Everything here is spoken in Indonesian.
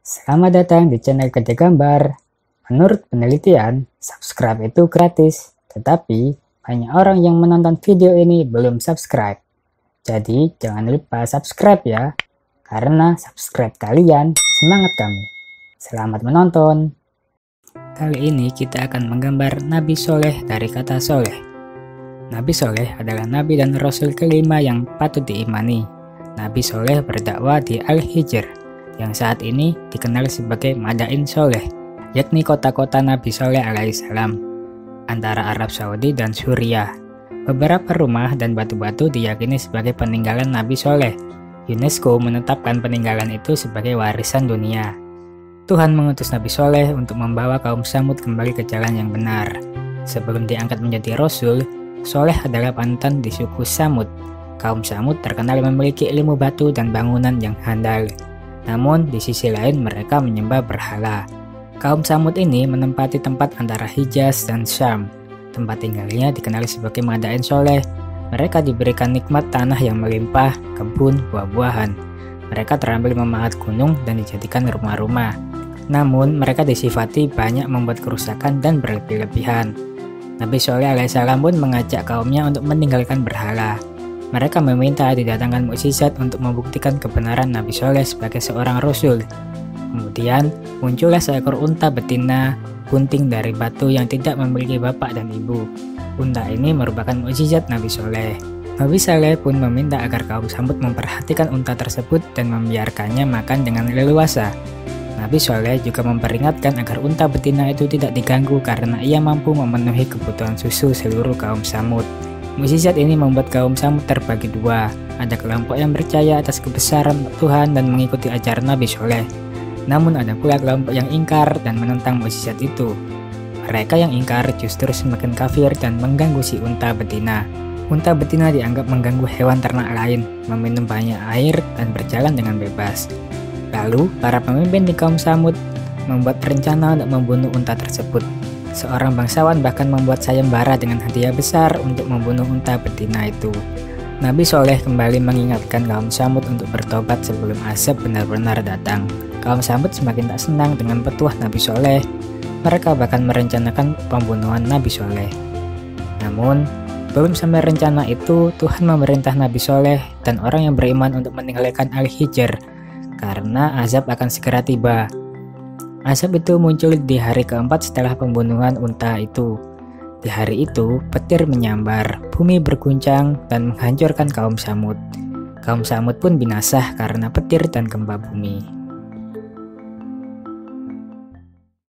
Selamat datang di channel Kerja Gambar. Menurut penelitian, subscribe itu gratis, tetapi banyak orang yang menonton video ini belum subscribe. Jadi jangan lupa subscribe ya, karena subscribe kalian semangat kami. Selamat menonton. Kali ini kita akan menggambar Nabi Soleh dari kata soleh. Nabi Soleh adalah nabi dan rasul kelima yang patut diimani. Nabi Soleh berdakwah di Al-Hijr, yang saat ini dikenal sebagai Madain Soleh, yakni kota-kota Nabi Soleh alaihissalam, antara Arab Saudi dan Suriah. Beberapa rumah dan batu-batu diyakini sebagai peninggalan Nabi Soleh. UNESCO menetapkan peninggalan itu sebagai warisan dunia. Tuhan mengutus Nabi Soleh untuk membawa kaum Samud kembali ke jalan yang benar. Sebelum diangkat menjadi rasul, Soleh adalah panutan di suku Samud. Kaum Samud terkenal memiliki ilmu batu dan bangunan yang handal. Namun, di sisi lain mereka menyembah berhala. Kaum Samud ini menempati tempat antara Hijaz dan Syam. Tempat tinggalnya dikenal sebagai Madain Soleh. Mereka diberikan nikmat tanah yang melimpah, kebun, buah-buahan. Mereka terampil memahat gunung dan dijadikan rumah-rumah. Namun, mereka disifati banyak membuat kerusakan dan berlebih-lebihan. Nabi Soleh alaihissalam pun mengajak kaumnya untuk meninggalkan berhala. Mereka meminta didatangkan mukjizat untuk membuktikan kebenaran Nabi Soleh sebagai seorang rasul. Kemudian muncullah seekor unta betina bunting dari batu yang tidak memiliki bapak dan ibu. Unta ini merupakan mukjizat Nabi Soleh. Nabi Soleh pun meminta agar kaum Samud memperhatikan unta tersebut dan membiarkannya makan dengan leluasa. Nabi Soleh juga memperingatkan agar unta betina itu tidak diganggu karena ia mampu memenuhi kebutuhan susu seluruh kaum Samud. Mukjizat ini membuat kaum Samud terbagi dua. Ada kelompok yang percaya atas kebesaran Tuhan dan mengikuti ajaran Nabi Soleh. Namun ada pula kelompok yang ingkar dan menentang mukjizat itu. Mereka yang ingkar justru semakin kafir dan mengganggu si unta betina. Unta betina dianggap mengganggu hewan ternak lain, meminum banyak air dan berjalan dengan bebas. Lalu, para pemimpin di kaum Samud membuat rencana untuk membunuh unta tersebut. Seorang bangsawan bahkan membuat sayembara dengan hadiah besar untuk membunuh unta betina itu. Nabi Soleh kembali mengingatkan kaum Samud untuk bertobat sebelum azab benar-benar datang. Kaum Samud semakin tak senang dengan petuah Nabi Soleh. Mereka bahkan merencanakan pembunuhan Nabi Soleh. Namun, belum sampai rencana itu, Tuhan memerintah Nabi Soleh dan orang yang beriman untuk meninggalkan Al-Hijr, karena azab akan segera tiba. Azab itu muncul di hari keempat setelah pembunuhan unta itu. Di hari itu, petir menyambar, bumi berguncang dan menghancurkan kaum Samud. Kaum Samud pun binasa karena petir dan gempa bumi.